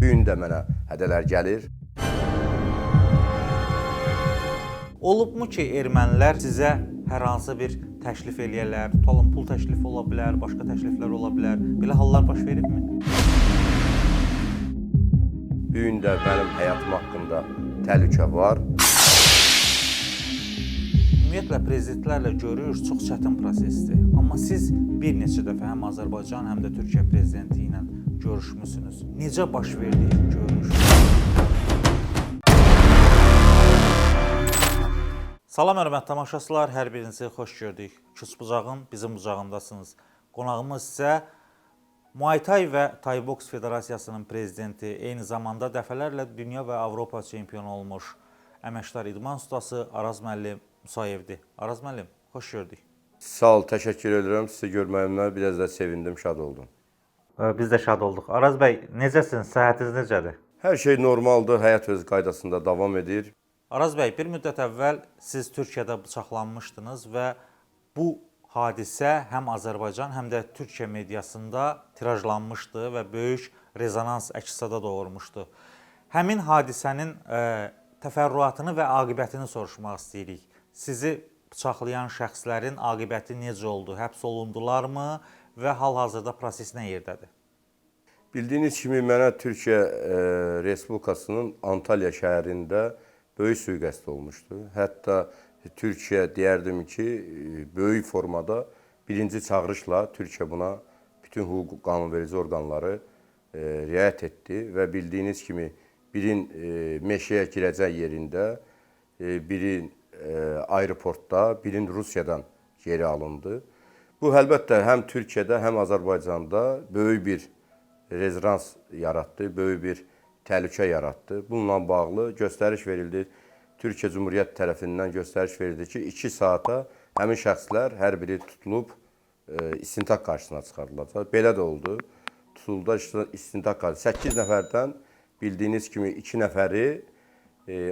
Bu gün də mənə hədələr gəlir. Olubmu ki, ermənilər sizə hər hansı bir təklif eləyərlər, tutalım pul təklifi ola bilər, başqa təkliflər ola bilər. Belə hallar baş veribmi? Bu gün də mənim həyatım haqqında təhlükə var. Ümumiyyətlə, prezidentlərlə görüş çox çətin prosesdir. Amma siz bir neçə dəfə həm Azərbaycan, həm də Türkiyə prezidenti ilə görüşmüsünüz. Necə baş verdi görüş? Salam, hörmətli tamaşaçılar, hər birinizi xoş gördük. Küç bucağın bizim bucağındasınız. Qonağımız isə Muay Thai və Thai Boks Federasiyasının prezidenti, eyni zamanda dəfələrlə dünya və Avropa çempionu olmuş əməkdar idman ustası Araz müəllim Musayevdir. Araz müəllim, xoş gördük. Sağ ol, təşəkkür edirəm. Sizi görməyimlə biraz da sevindim, şad oldum. Biz də şad olduq. Araz bəy, necəsiniz? Səhhətiniz necədir? Hər şey normaldır, həyat öz qaydasında davam edir. Araz bəy, bir müddət əvvəl siz Türkiyədə bıçaqlanmışdınız və bu hadisə həm Azərbaycan, həm də Türkiyə mediasında tirajlanmışdı və böyük rezonans əks-səda doğurmuşdu. Həmin hadisənin təfərrüatını və aqibətini soruşmaq istəyirik. Sizi bıçaqlayan şəxslərin aqibəti necə oldu? Həbs olundularmı və hal-hazırda proses nə yerdədir? Bildiyiniz kimi mənə Türkiyə Respublikasının Antalya şəhərində böyük sui-qəsd olmuşdu. Hətta Türkiyə deyərdim ki, böyük formada birinci çağırışla Türkiyə buna bütün hüquq qanunverici orqanları riayət etdi və bildiyiniz kimi birin meşəyə girəcək yerində, birin aeroportda, birin Rusiyadan geri alındı. Bu əlbəttə həm Türkiyədə, həm Azərbaycanda böyük bir rezonans yaratdı, böyük bir təhlükə yaratdı. Bununla bağlı göstəriş verildi. Türkiyə Cümhuriyyət tərəfindən göstəriş verildi ki, 2 saata həmin şəxslər hər biri tutulub istintaq qarşısına çıxarılacaq. Belə də oldu. Tutuldu istintaq qarşısına. 8 nəfərdən bildiyiniz kimi 2 nəfəri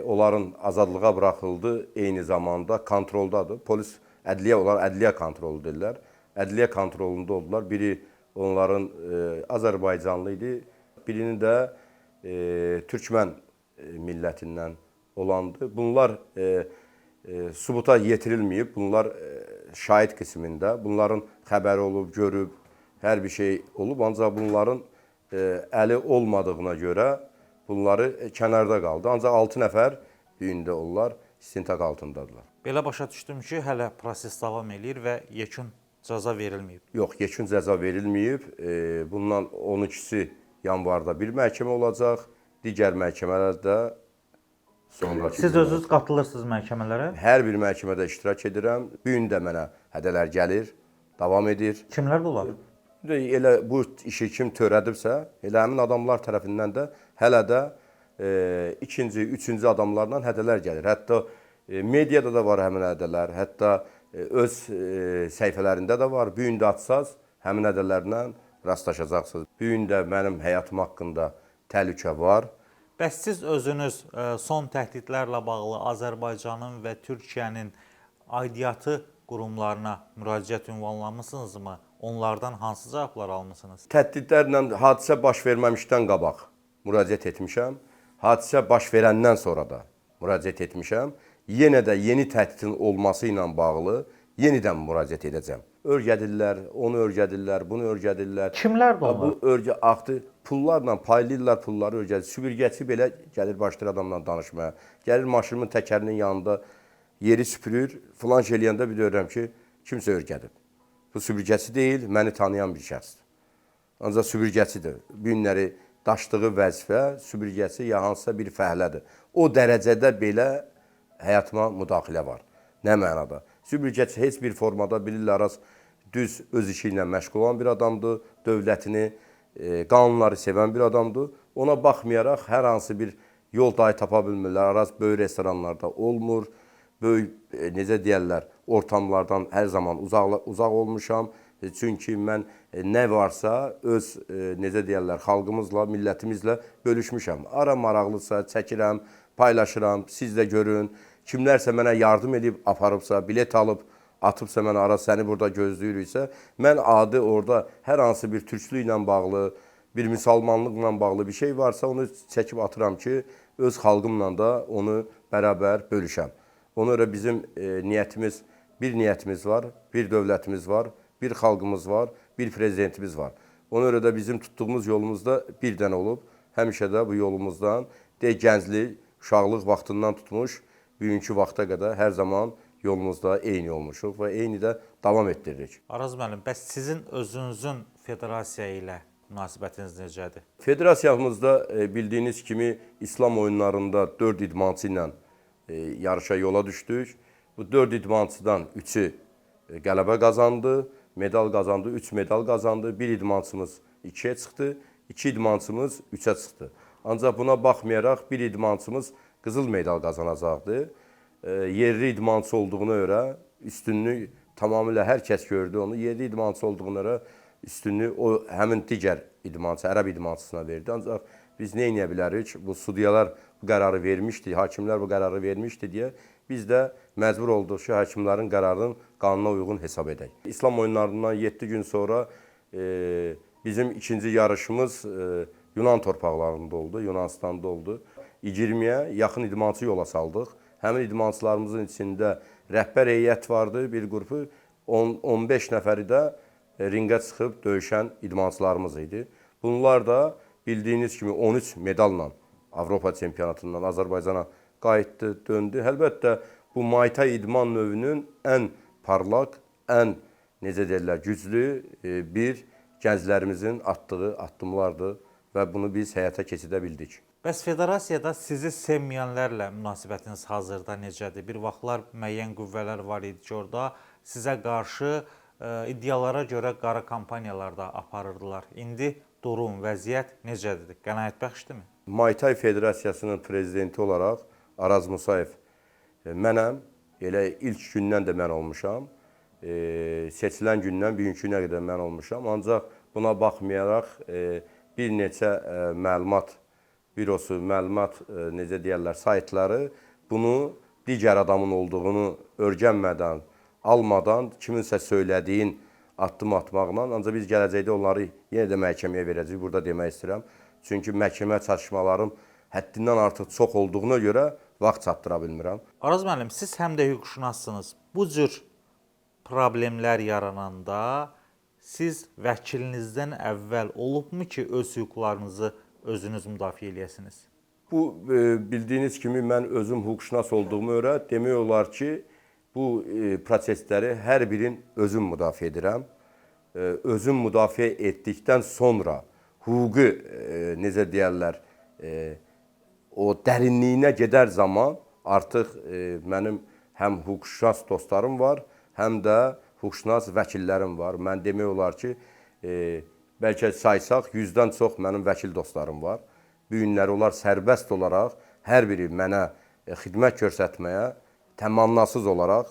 onların azadlığa buraxıldı. Eyni zamanda kontroldadır. Polis, ədliyyə, onlar ədliyyə kontrolu deyirlər. Ədliyyə kontrolunda oldular. Biri onların Azərbaycanlı idi. Birini də Türkmən millətindən olandı. Bunlar sübuta yetirilməyib. Bunlar şahid qismində. Bunların xəbəri olub, görüb, hər bir şey olub. Ancaq bunların əli olmadığına görə bunları kənarda qaldı. Ancaq 6 nəfər düyündə onlar istintaq altındadılar. Belə başa düşdüm ki, hələ proses davam edir və yekun cəza verilməyib. Yox, yekun cəza verilməyib. Bundan 12-si yanvarda bir məhkəmə olacaq, digər məhkəmələrdə sonraki... Siz özünüz qatılırsınız məhkəmələrə? Hər bir məhkəmədə iştirak edirəm. Bu gün də mənə hədələr gəlir, davam edir. Kimlər bunlar? Elə bu işi kim törədibsə, elə həmin adamlar tərəfindən də hələ də ikinci, üçüncü adamlarla hədələr gəlir. Hətta mediada da var həmin hədələr, hətta öz səhifələrində də var. Bu gün də açsaz, həmin hədələrlə rastlaşacaqsınız. Bu gün də mənim həyatım haqqında təhlükə var. Bəs siz özünüz son təhdidlərlə bağlı Azərbaycanın və Türkiyənin aidiyyatı qurumlarına müraciət ünvanlamısınızmı? Onlardan hansı cavablar almısınız? Təhdidlərlə hadisə baş verməmişdən qabaq müraciət etmişəm. Hadisə baş verəndən sonra da müraciət etmişəm. Yenə də yeni təhdidin olması ilə bağlı yenidən müraciət edəcəm. Örgədirlər, onu örgədirlər, bunu örgədirlər. Kimlərdir onlar? Bu örgə axdı, pullarla paylayırlar, pulları örgədir. Süpürgəçi belə gəlir başlayır adamla danışmaya. Gəlir maşınımın təkərinin yanında yeri süpürür. Filan şey eləyəndə bir görürəm ki, kimsə örgədir. Bu süpürgəçi deyil, məni tanıyan bir şəxsdir. Ancaq süpürgəçidir. Bu günləri daşıdığı vəzifə süpürgəçi ya hansısa bir fəhlədir. O dərəcədə belə həyatıma müdaxilə var. Nə mənada? Süpürgəçi heç bir formada bilirlər, düz öz işi ilə məşğul olan bir adamdır, dövlətini, qanunları sevən bir adamdır. Ona baxmayaraq hər hansı bir yol dahi tapa bilmirlər. Araz böyük restoranlarda olmur, böyük, necə deyərlər, ortamlardan hər zaman uzaq olmuşam. Çünki mən nə varsa öz, necə deyərlər, xalqımızla, millətimizlə bölüşmüşəm. Ara maraqlısa çəkirəm, paylaşıram, siz də görün. Kimlərsə mənə yardım edib, aparıbsa, bilet alıb, atıbsa mənə Araz səni burada gözləyiriksə, mən adı orada hər hansı bir türkçülüklə bağlı, bir müsəlmanlıqla bağlı bir şey varsa onu çəkib atıram ki, öz xalqımla da onu bərabər bölüşəm. Ona görə bizim niyyətimiz, bir niyyətimiz var, bir dövlətimiz var, bir xalqımız var, bir prezidentimiz var. Ona görə də bizim tutduğumuz yolumuzda bir dənə olub. Həmişə də bu yolumuzdan gənclik, uşaqlıq vaxtından tutmuş, bugünkü vaxta qədər hər zaman yolumuzda eyni olmuşuq və eyni də davam etdiririk. Araz müəllim, bəs sizin özünüzün federasiya ilə münasibətiniz necədir? Federasiyamızda bildiyiniz kimi İslam oyunlarında 4 idmançı ilə yarışa yola düşdük. Bu 4 idmançıdan 3'ü qələbə qazandı, medal qazandı, 3 medal qazandı. Bir idmançımız 2'ye çıxdı, 2 idmançımız 3'e çıxdı. Ancaq buna baxmayaraq bir idmançımız qızıl medal qazanacaqdı. Yerli idmançı olduğuna görə üstünlük tamamilə hər kəs gördü onu. Yerli idmançı olduğuna görə üstünlük o həmin digər idmançı, ərəb idmançısına verdi. Ancaq biz nə edə bilərik? Bu sudyalar bu qərarı vermişdi, hakimlər bu qərarı vermişdi deyə biz də məcbur olduq ki, hakimlərin qərarının qanuna uyğun hesab edək. İslam oyunlarından 7 gün sonra bizim ikinci yarışımız Yunan torpaqlarında oldu, Yunanistanda oldu. 20'ye yaxın idmançı yola saldıq. Həmin idmançılarımızın içində rəhbər heyət vardı, bir qrupu, 15 nəfəri də ringə çıxıb döyüşən idmançılarımız idi. Bunlar da bildiyiniz kimi 13 medalla Avropa çempionatından Azərbaycana qayıtdı, döndü. Əlbəttə, bu Muay Thai idman növünün ən parlaq, ən necə deyirlər, güclü bir gənclərimizin atdığı addımlardır və bunu biz həyata keçirə bildik. Bəs federasiyada sizi sevməyənlərlə münasibətiniz hazırda necədir? Bir vaxtlar müəyyən qüvvələr var idi ki, orada sizə qarşı iddialara görə qara kampaniyalar da aparırdılar. İndi durum, vəziyyət necədir? Qənaətbəxşdirmi? Muay Thai Federasiyasının prezidenti olaraq Araz Musayev mənəm. Elə ilk gündən də mən olmuşam. Seçilən gündən bugünkü günə qədər mən olmuşam. Ancaq buna baxmayaraq bir neçə məlumat bürosu, məlumat necə deyərlər, saytları bunu digər adamın olduğunu örgənmədən, almadan, kiminsə söylədiyin addım atmaqla, ancaq biz gələcəkdə onları yenə də məhkəməyə verəcəyik, burada demək istəyirəm. Çünki məhkəmə çatışmalarım həddindən artıq çox olduğuna görə vaxt çatdıra bilmirəm. Araz müəllim, siz həm də hüquqşünassınız. Bu cür problemlər yarananda siz vəkilinizdən əvvəl olubmu ki, öz hüquqlarınızı özünüz müdafiə eləyəsiniz? Bu bildiyiniz kimi mən özüm hüquqşünas olduğuma görə demək olar ki, bu prosesləri hər birin özüm müdafiə edirəm. Özüm müdafiə etdikdən sonra hüquqi necə deyərlər, o dərinliyinə gedər zaman artıq mənim həm hüquqşünas dostlarım var, həm də hüquqşünas vəkillərim var. Mən demək olar ki, bəlkə saysaq 100-dən çox mənim vəkil dostlarım var. Bu günləri onlar sərbəst olaraq hər biri mənə xidmət göstərməyə, təmannasız olaraq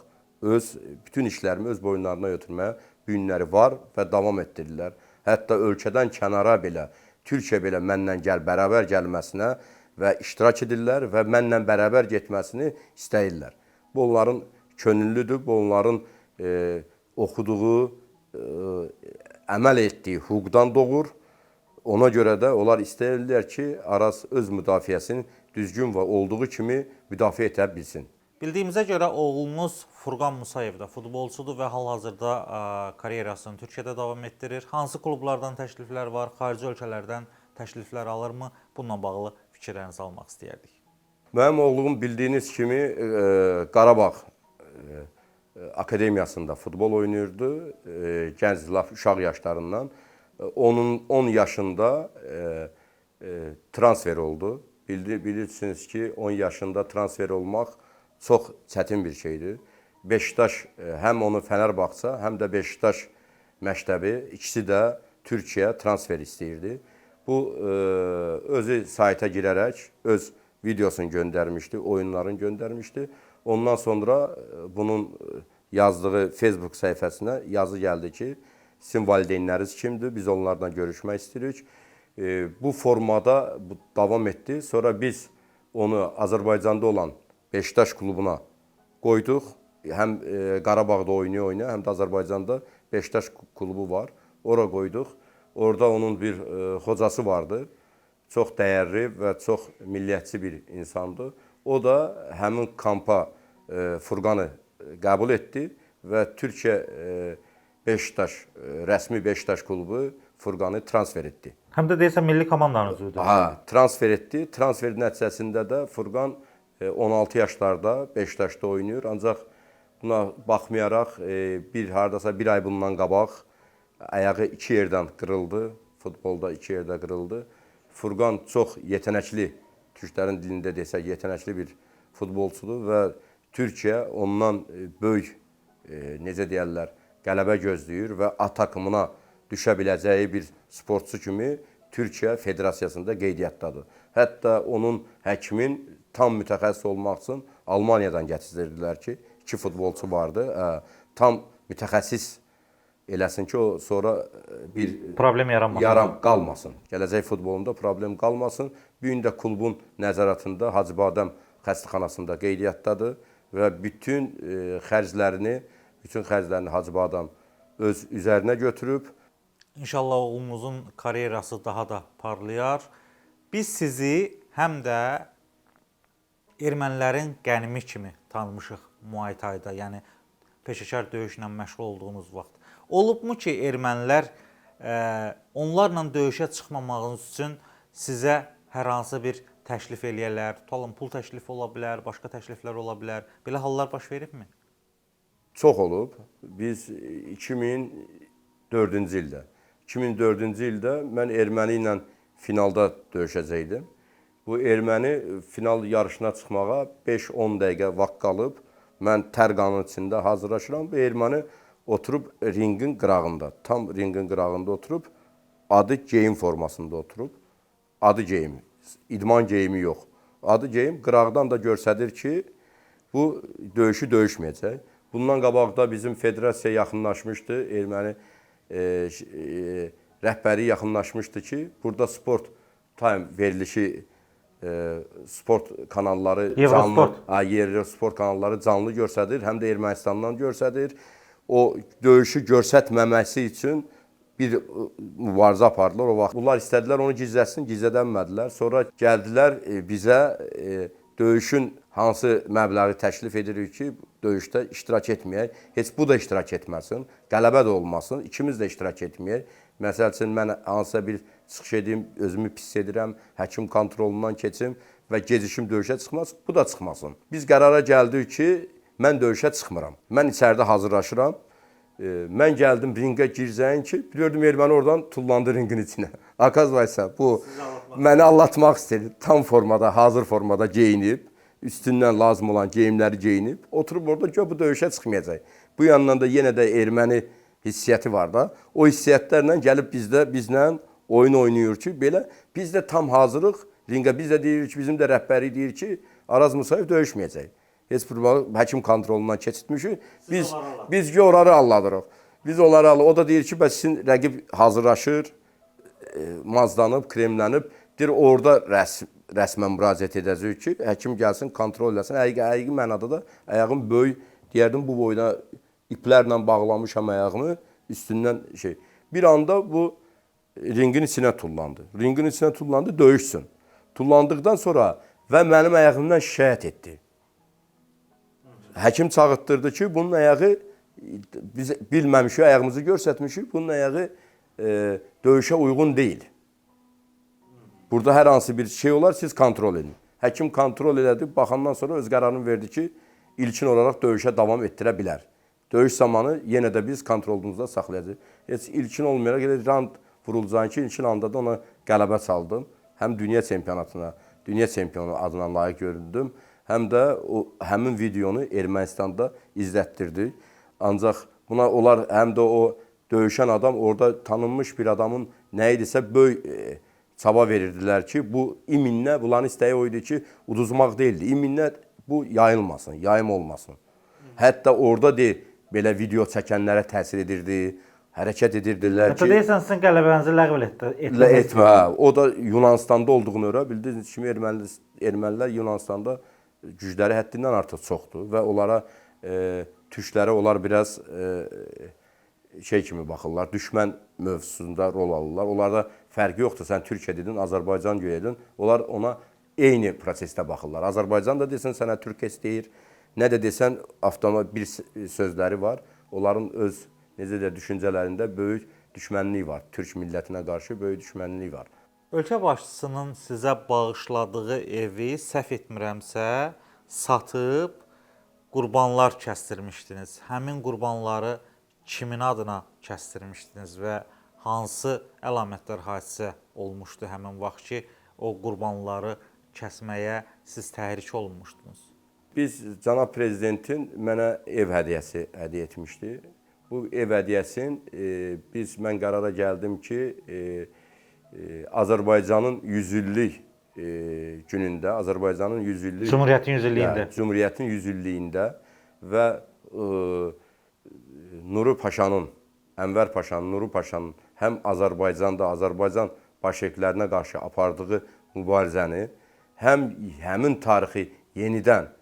bütün işlərimi öz boyunlarına götürməyə bu günləri var və davam etdirirlər. Hətta ölkədən kənara belə, Türkiyə belə məndən bərabər gəlməsinə və iştirak edirlər və mənlə bərabər getməsini istəyirlər. Bu onların könüllüdür, bu onların oxuduğu, əməl etdiyi hüquqdan doğur. Ona görə də onlar istəyirlər ki, Araz öz müdafiəsini düzgün və olduğu kimi müdafiə edə bilsin. Bildiyimizə görə oğlunuz Furqan Musayev da futbolçudur və hal-hazırda karyerasını Türkiyədə davam etdirir. Hansı klublardan təkliflər var, xarici ölkələrdən təkliflər alırmı? Bununla bağlı fikirlərinizi almaq istəyərdik. Mənim oğlum bildiyiniz kimi Qarabağ Akademiyasında futbol oynayırdı, gənc uşaq yaşlarından. Onun 10 yaşında transfer oldu. Bilirsiniz ki, 10 yaşında transfer olmaq çox çətin bir şeydir. Beşiktaş həm onu Fənərbağça, həm də Beşiktaş məktəbi ikisi də Türkiyəyə transfer istəyirdi. Bu özü sayta girərək öz videosunu göndərmişdi, oyunlarını göndərmişdi. Ondan sonra bunun yazdığı Facebook səhifəsinə yazı gəldi ki, sizin valideynləriniz kimdir? Biz onlarla görüşmək istəyirik. Bu formada davam etdi. Sonra biz onu Azərbaycanda olan Beşiktaş klubuna qoyduq. Həm Qarabağda oynaya, həm də Azərbaycanda Beşiktaş klubu var. Ora qoyduq. Orada onun bir hocası vardı. Çox dəyərli və çox milliyyətçi bir insandı. O da həmin kampa Furqanı qəbul etdi və Türkiyə Beşiktaş, rəsmi Beşiktaş klubu Furqanı transfer etdi. Həm də deyəsən milli komandanın üzvüdür. Ha, transfer etdi. Transfer nəticəsində də Furqan 16 yaşlarda Beşiktaşda oynayır. Ancaq buna baxmayaraq hardasa bir ay bundan qabaq ayağı iki yerdən qırıldı. Futbolda iki yerdə qırıldı. Furqan çox yetənəkli, türklərin dilində desək, yetənəkli bir futbolçudur və Türkiyə ondan böyük, necə deyərlər, qələbə gözləyir və A takımına düşə biləcəyi bir sportçu kimi Türkiyə Federasiyasında qeydiyyatdadır. Hətta onun həkimin tam mütəxəssis olmaq üçün Almaniyadan gətirdirdilər ki, iki futbolçu vardı. Tam mütəxəssis eləsin ki, o sonra bir problem qalmasın. Gələcək futbolunda problem qalmasın. Bu gün də klubun nəzarətində Hacıbadəm xəstəxanasında qeydiyyatdadır və bütün xərclərini Hacıbadəm öz üzərinə götürüb. İnşallah oğlunuzun karyerası daha da parlayar. Biz sizi həm də ermənilərin qənimi kimi tanımışıq Muay Thai-da, yəni peşəkar döyüşlə məşğul olduğunuz vaxt. Olubmu ki, ermənilər onlarla döyüşə çıxmamağınız üçün sizə hər hansı bir təklif eləyərlər, tutalım pul təklifi ola bilər, başqa təkliflər ola bilər. Belə hallar baş veribmi? Çox olub. Biz 2004-cü ildə mən erməni ilə finalda döyüşəcəkdim. Bu erməni final yarışına çıxmağa 5-10 dəqiqə vaxt qalıb. Mən tər qanın içində hazırlaşıram. Bu erməni oturub ringin qırağında, tam ringin qırağında oturub, adı geyim formasında oturub, adı geyimi, idman geyimi yox. Adı geyim qırağdan da göstərir ki, bu döyüşü döyüşməyəcək. Bundan qabaqda bizim federasiya yaxınlaşmışdı, erməni rəhbəri yaxınlaşmışdı ki, burada sport time verilişi, sport kanalları, yerli sport kanalları canlı göstərir, həm də Ermənistandan göstərir. O döyüşü göstərməməsi üçün bir mübarizə apardılar o vaxt. Bunlar istədilər onu gizlətsin, gizlədənmədilər. Sonra gəldilər bizə döyüşün hansı məbləği təklif edirik ki, döyüşdə iştirak etməyək. Heç bu da iştirak etməsin, qələbə də olmasın, ikimiz də iştirak etməyək. Məsəl üçün, mən hansısa bir çıxış edeyim, özümü pis edirəm, həkim kontrolundan keçim və gecişim döyüşə çıxmaz, bu da çıxmasın. Biz qərara gəldik ki, mən döyüşə çıxmıram. Mən içəridə hazırlaşıram. Mən gəldim ringə girzəyin ki, bilirdim erməni oradan tullandı ringin içinə. Akazvaysa bu məni anlatmaq istedi. Tam formada, hazır formada geyinib, üstündən lazım olan geyimləri geyinib, oturub orada ki, bu döyüşə çıxmayacaq. Bu yandan da yenə də erməni hissiyyəti var da. O hissiyyətlərlə gəlib bizlə oyun oynayır ki, belə biz də tam hazırıq. Ringə biz də deyirik ki, bizim də rəhbəri deyir ki, Araz Musayev döyüşməyəcək. Heç bir həkim kontrolundan keçitmişik. Biz ki, onları alladırıq. Biz onları alladırıq. O da deyir ki, sizin rəqib hazırlaşır, mazlanıb, kremlənib. Deyir, orada rəsmən müraciət edəcək ki, həkim gəlsin, kontrol eləsin. Həqiqi mənada da ayağım böyük, deyərdim, bu boyuna iplərlə bağlamışam ayağımı, üstündən şey. Bir anda bu ringin içinə tullandı. Ringin içinə tullandı, döyüşsün. Tullandıqdan sonra və mənim ayağımdan şikayət etdi. Həkim çağırtdırdı ki, bunun ayağı, biz bilməmişik, ayağımızı göstərmişik, bunun ayağı döyüşə uyğun deyil. Burada hər hansı bir şey olar, siz kontrol edin. Həkim kontrol elədi, baxandan sonra öz qərarını verdi ki, ilkin olaraq döyüşə davam etdirə bilər. Döyüş zamanı yenə də biz kontrolumuzda saxlayacağıq. Heç ilkin olmayaraq, elə rand vurulacağın ki, ilkin anda da ona qələbə çaldım. Həm dünya çempionatına, dünya çempionu adına layiq göründüm. Həm də həmin videonu Ermənistanda izlətdirdik. Ancaq buna onlar həm də o döyüşən adam orada tanınmış bir adamın nə idisə böyük çaba verirdilər ki, bu iminlə, bunların istəyi o idi ki, uduzmaq deyildi. İminlə bu yayılmasın, yayım olmasın. Hətta orada belə video çəkənlərə təsir edirdi, hərəkət edirdilər ki... Hətta deyirsən, sizin qələbənizi ləğv etmə. O da Yunanistanda olduğunu öyrə. Bildiyiniz kimi ermənilər Yunanistanda gücləri həddindən artıq çoxdur və onlara, türklərə onlar biraz şey kimi baxırlar, düşmən mövzusunda rol alırlar. Onlarda fərqi yoxdur. Sən Türkiyə dedin, Azərbaycan deyədin. Onlar ona eyni prosesdə baxırlar. Azərbaycan da desən sənə Türkes deyir. Nə də desən avtomobil bir sözləri var. Onların öz necə də düşüncələrində böyük düşmənlik var. Türk millətinə qarşı böyük düşmənlik var. Ölkə başçısının sizə bağışladığı evi səhv etmirəmsə satıb qurbanlar kəsdirmişdiniz. Həmin qurbanları kimin adına kəsdirmişdiniz və hansı əlamətdar hadisə olmuşdu həmin vaxt ki, o qurbanları kəsməyə siz təhrik olunmuşdunuz? Biz cənab prezidentin mənə ev hədiyyəsi hədiyyə etmişdi. Bu ev hədiyyəsini mən qərara gəldim ki, Azərbaycanın 100 illik günündə, Azərbaycanın 100 illik Cümhuriyyətin 100 illiyində. Cümhuriyyətin 100 illiyində və Nuru Paşanın, Ənvər Paşanın, Nuru Paşanın həm Azərbaycanda, Azərbaycan başçılarına qarşı apardığı mübarizəni, həm həmin tarixi yenidən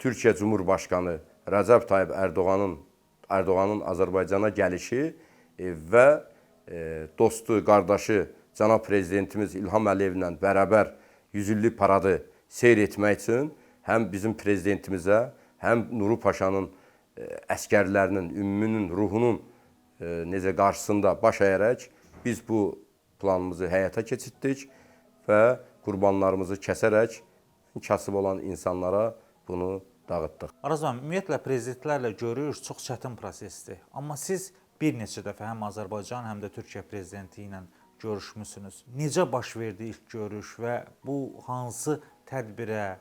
Türkiyə Cumhurbaşqanı Rəcəb Tayyib Ərdoğanın Azərbaycana gəlişi və dostu, qardaşı cənab prezidentimiz İlham Əliyevlə bərabər 100 illik paradı seyr etmək üçün həm bizim prezidentimizə, həm Nuru Paşanın əskərlərinin, ümmünün, ruhunun necə qarşısında baş əyərək biz bu planımızı həyata keçirtdik və qurbanlarımızı kəsərək kasıb olan insanlara bunu dağıtdıq. Araz müəllim, ümumiyyətlə prezidentlərlə görüş çox çətin prosesdir. Amma siz bir neçə dəfə həm Azərbaycan, həm də Türkiyə prezidenti ilə görüşmüsünüz. Necə baş verdi ilk görüş və bu hansı tədbirə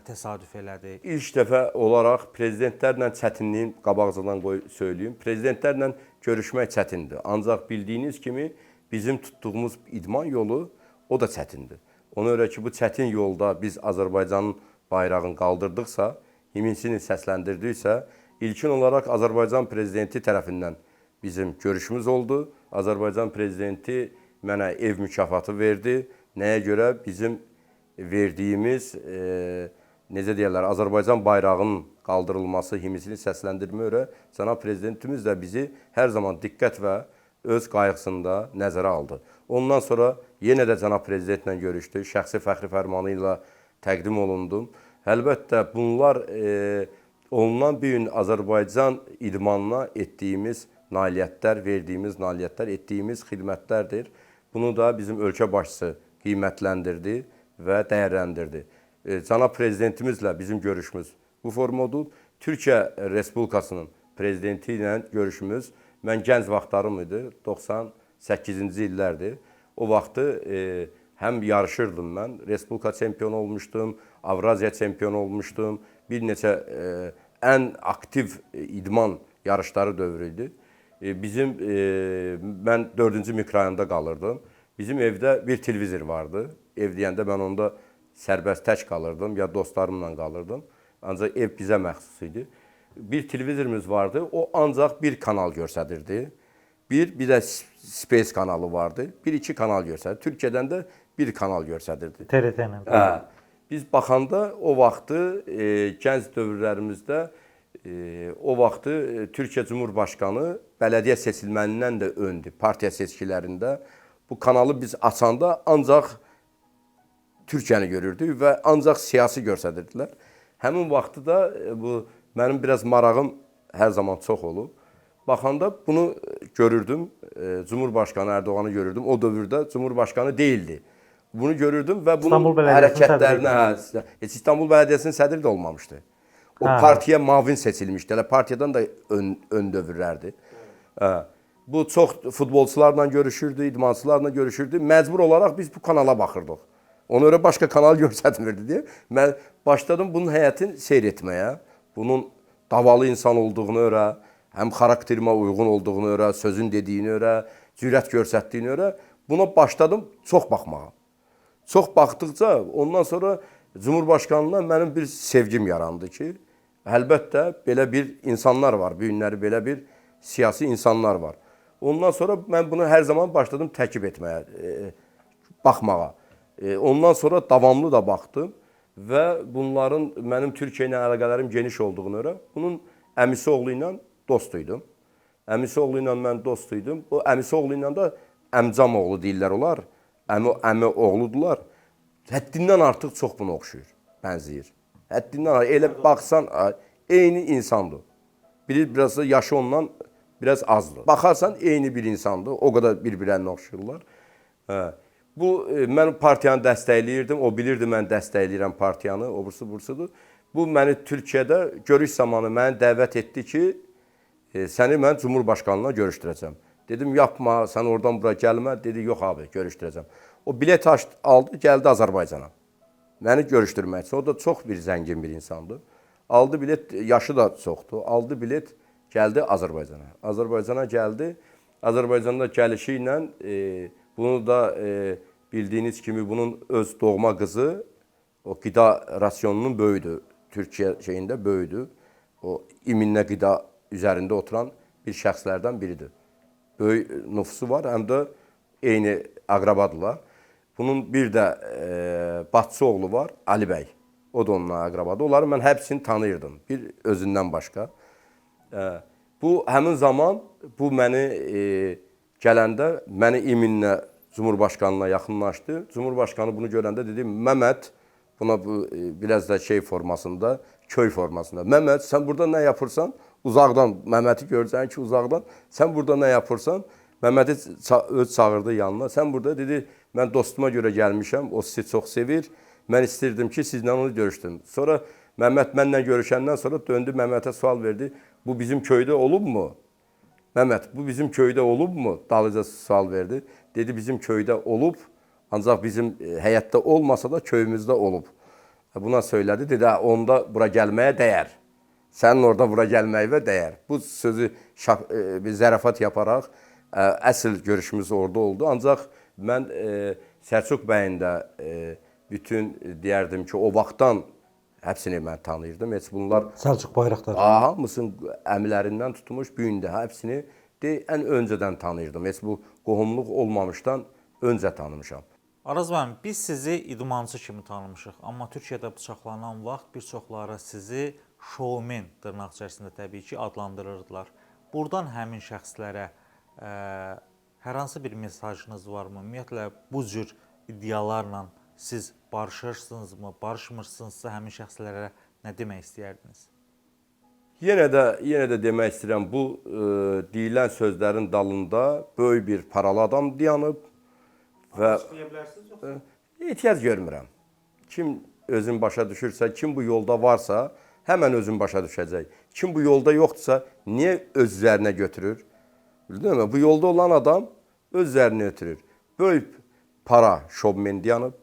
təsadüf elədi? İlk dəfə olaraq prezidentlərlə çətinliyin qabaqcadan söyləyim. Prezidentlərlə görüşmək çətindir. Ancaq bildiyiniz kimi bizim tutduğumuz idman yolu o da çətindir. Ona görə ki, bu çətin yolda biz Azərbaycanın bayrağını qaldırdıqsa, himnsini səsləndirdiksə, ilkin olaraq Azərbaycan prezidenti tərəfindən bizim görüşümüz oldu. Azərbaycan prezidenti mənə ev mükafatı verdi. Nəyə görə? Bizim verdiyimiz, necə deyərlər, Azərbaycan bayrağının qaldırılması, himnsini səsləndirmə görə cənab prezidentimiz də bizi hər zaman diqqət və öz qayğısında nəzərə aldı. Ondan sonra yenə də cənab prezidentlə görüşdük. Şəxsi fəxri fərmanı ilə təqdim olundum. Əlbəttə, bunlar olunan bir gün Azərbaycan idmanına etdiyimiz nailiyyətlər, verdiyimiz nailiyyətlər, etdiyimiz xidmətlərdir. Bunu da bizim ölkə başçısı qiymətləndirdi və dəyərləndirdi. Cənab prezidentimizlə bizim görüşümüz bu formadır. Türkiyə Respublikasının prezidenti ilə görüşümüz mən gənc vaxtlarım idi, 98-ci illərdir. O vaxtı həm yarışırdım mən, Respublika çempionu olmuşdum, Avraziya çempionu olmuşdum. Bir neçə ən aktiv idman yarışları dövrü idi. Mən 4-cü mikrorayonda qalırdım. Bizim evdə bir televizor vardı. Ev deyəndə mən onda sərbəst tək qalırdım, ya dostlarımla qalırdım. Ancaq ev bizə məxsus idi. Bir televizorumuz vardı, o ancaq bir kanal göstərirdi. Bir də Space kanalı vardı. Bir-iki kanal göstərirdi. Türkiyədən də bir kanal göstərirdi. TRT-lə. Biz baxanda o vaxtı gənc dövrlərimizdə o vaxtı Türkiyə Cumhurbaşqanı bələdiyyə seçilmənindən də öndü. Partiya seçkilərində bu kanalı biz açanda ancaq Türkiyəni görürdük və ancaq siyasi göstərirdilər. Həmin vaxtı da bu mənim biraz marağım hər zaman çox olub. Baxanda bunu görürdüm, Cumhurbaşqanı Ərdoğanı görürdüm. O dövrdə Cumhurbaşqanı deyildi. Bunu görürdüm və bunun hərəkətlərinə, İstanbul Bələdiyyəsinin sədri də olmamışdı. O partiya mavin seçilmişdi. Hələ partiyadan da ön dövrlərdi. Bu çox futbolçularla görüşürdü, idmançılarla görüşürdü. Məcbur olaraq biz bu kanala baxırdıq. Ona görə başqa kanal göstərmirdi deyə. Mən başladım bunun həyatını seyr etməyə. Bunun davalı insan olduğunu öyrə, həm xarakterimə uyğun olduğunu öyrə, sözün dediyini öyrə, cürət göstərdiyini öyrə. Buna başladım çox baxmağa. Çox baxdıqca ondan sonra Cumhurbaşqanlığına mənim bir sevgim yarandı ki, əlbəttə belə bir insanlar var, bu günləri belə bir siyasi insanlar var. Ondan sonra mən bunu hər zaman başladım təkib etməyə, baxmağa. Ondan sonra davamlı da baxdım və bunların mənim Türkiyə ilə əlaqələrim geniş olduğunu görə bunun əmisi oğlu ilə dost idim. Əmisi oğlu ilə mən dost idim. O əmisi oğlu ilə də əmcam oğlu deyirlər onlar. Əmi oğludular. Həddindən artıq çox buna oxşuyur, bənzəyir. Həddindən artıq elə baxsan eyni insandır. Biri biraz da yaşı ondan biraz azdır. Baxarsan eyni bir insandır. O qədər bir-birlərinə oxşuyurlar. Bu mən partiyanı dəstəkləyirdim. O bilirdi mən dəstəkləyirəm partiyanı. O bursudur. Bu məni Türkiyədə görüş zamanı məni dəvət etdi ki, səni mən Cumhurbaşqanlığına görüşdürəcəm. Dedim, yapma, sən oradan bura gəlmə. Dedi, yox abi, görüşdürəcəm. O bilet aldı, gəldi Azərbaycana. Məni görüşdürmək üçün. O da çox bir zəngin bir insandır. Aldı bilet, yaşı da çoxdur. Aldı bilet, gəldi Azərbaycana. Azərbaycana gəldi. Azərbaycanda gəlişi ilə bunu da bildiyiniz kimi bunun öz doğma qızı o qida rasyonunun böyüdü. Türkiyə şeyində böyüdü. O iminlə qida üzərində oturan bir şəxslərdən biridir. Böyük nüfusu var, həm də eyni əqrabadırlar. Bunun bir də bacısı oğlu var, Ali bəy. O da onunla əqrabadır. Onları mən hepsini tanıyırdım, bir özündən başqa. Bu həmin zaman bu məni gələndə məni iminlə Cumhurbaşqanına yaxınlaşdı. Cumhurbaşqanı bunu görəndə dedi, Məmməd, buna bu biraz da şey formasında, köy formasında. Məmməd, sən burada nə yapırsan? Uzaqdan, Məmmədi görəcəksən ki, uzaqdan. Sən burada nə yapırsan? Məmmədi öz çağırdı yanına. Sən burada dedi, mən dostuma görə gəlmişəm, o sizi çox sevir. Mən istirdim ki, sizlə onu görüşdüm. Sonra Məmməd mənlə görüşəndən sonra döndü, Məmmədə sual verdi. Bu bizim köydə olubmu? Məmməd, bu bizim köydə olubmu? Dalıca sual verdi. Dedi, bizim köydə olub, ancaq bizim həyətdə olmasa da köyümüzdə olub. Buna söylədi, dedi, onda bura gəlməyə dəyər. Sənin orada bura gəlməyivə dəyər. Bu sözü bir zərafat yaparaq əsl görüşümüz orada oldu. Ancaq mən Səlcuq bəyin də bütün deyərdim ki, o vaxtdan hepsini mən tanıyırdım. Heç bunlar Səlcuq Bayraqdar. Hamısının əmilərindən tutmuş, bu gün də hepsini ən öncədən tanıyırdım. Heç bu qohumluq olmamışdan öncə tanımışam. Araz müəllim, biz sizi idmançı kimi tanımışıq. Amma Türkiyədə bıçaqlanan vaxt bir çoxları sizi şovmen dırnaq içərisində təbii ki adlandırırdılar. Buradan həmin şəxslərə hər hansı bir mesajınız varmı? Ümumiyyətlə bu cür iddialarla siz barışırsınızmı, barışmırsınızsa həmin şəxslərə nə demək istəyərdiniz? Yenə də demək istəyirəm, bu deyilən sözlərin dalında böyük bir paralı adam dayanıb və ehtiyac görmürəm. Kim özün başa düşürsə, kim bu yolda varsa, həmən özün başa düşəcək. Kim bu yolda yoxdursa, niyə öz üzərinə götürür? Bildin mi? Bu yolda olan adam öz üzərinə götürür. Böyük para şovmeni dayanıb.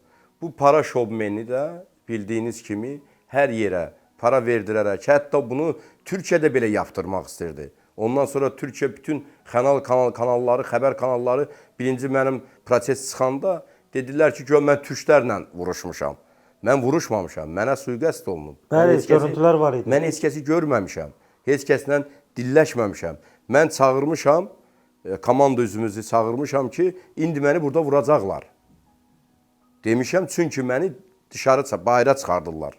Bu para şovmeni də bildiyiniz kimi hər yerə para verdirərək, hətta bunu Türkiyədə belə yaptırmaq istirdi. Ondan sonra Türkiyə bütün kanalları, xəbər kanalları birinci mənim proses çıxanda dedilər ki, mən türklərlə vuruşmuşam. Mən vuruşmamışam, mənə sui-qəsd olunub. Bəli, görüntülər var idi. Mən heç kəsi görməmişəm, heç kəslə dilləşməmişəm. Mən çağırmışam, komanda üzvümüzü çağırmışam ki, indi məni burada vuracaqlar. Demişəm, çünki məni bayıra çıxardırlar.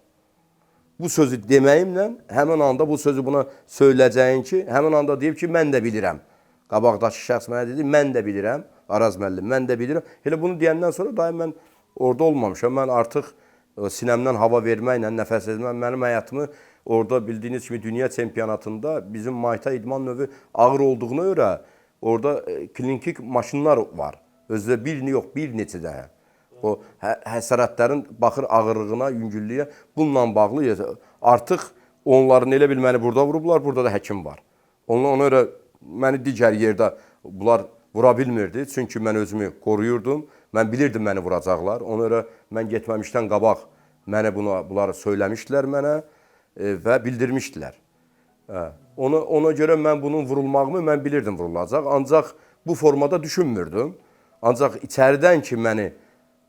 Bu sözü deməyimlə, həmin anda bu sözü buna söyləyəcəyin ki, həmin anda deyib ki, mən də bilirəm. Qabaqdakı şəxs mənə dedi, mən də bilirəm, Araz müəllim, mən də bilirəm. Elə bunu deyəndən sonra daim mən orada olmamışam. Mən artıq sinəmdən hava verməklə, nəfəs etməklə mənim həyatımı orada bildiyiniz kimi dünya çempionatında bizim mayta idman növü ağır olduğuna görə orada klinik maşınlar var. Özdə birini yox, bir neçə dənə. O həsarətlərin baxır ağırlığına, yüngüllüyə bununla bağlı artıq onların elə bil məni burada vurublar, burada da həkim var. Ona görə məni digər yerdə bunlar vura bilmirdi. Çünki mən özümü qoruyurdum. Mən bilirdim məni vuracaqlar. Ona görə mən getməmişdən qabaq bunları söyləmişdilər mənə və bildirmişdilər. Ona görə mən bunun vurulmağımı mən bilirdim vurulacaq. Ancaq bu formada düşünmürdüm. Ancaq içəridən ki məni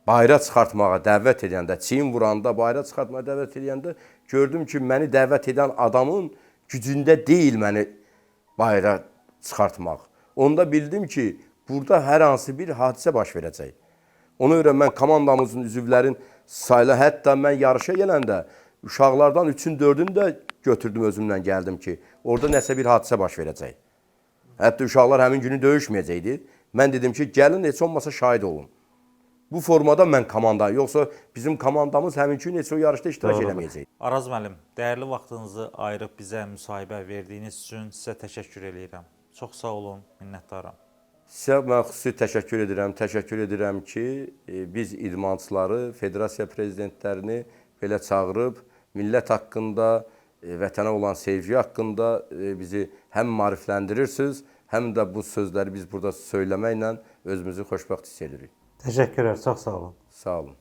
bayra çıxartmağa dəvət edəndə, çiyin vuranda, bayra çıxartmağa dəvət edəndə gördüm ki, məni dəvət edən adamın gücündə deyil məni bayra çıxartmaq. Onda bildim ki, burada hər hansı bir hadisə baş verəcək. Ona görə mən komandamızın üzvlərin sayıla, hətta mən yarışa gələndə uşaqlardan 3-ün 4-ün də götürdüm özümlə gəldim ki, orada nəsə bir hadisə baş verəcək. Hətta uşaqlar həmin günü döyüşməyəcəkdi. Mən dedim ki, gəlin heç olmasa şahid olun. Bu formada mən komanda, yoxsa bizim komandamız həmin gün heç o yarışda iştirak eləməyəcək. Araz müəllim, dəyərli vaxtınızı ayırıb bizə müsahibə verdiyiniz üçün sizə təşəkkür edirəm. Çox sağ olun, minnətdaram. Sizə mən xüsusi təşəkkür edirəm. Təşəkkür edirəm ki, biz idmançıları, federasiya prezidentlərini belə çağırıb, millət haqqında, vətənə olan sevgi haqqında bizi həm maarifləndirirsiniz, həm də bu sözləri biz burada söyləməklə özümüzü xoşbəxt hiss edirik. Təşəkkürlər, çox sağ olun. Sağ olun.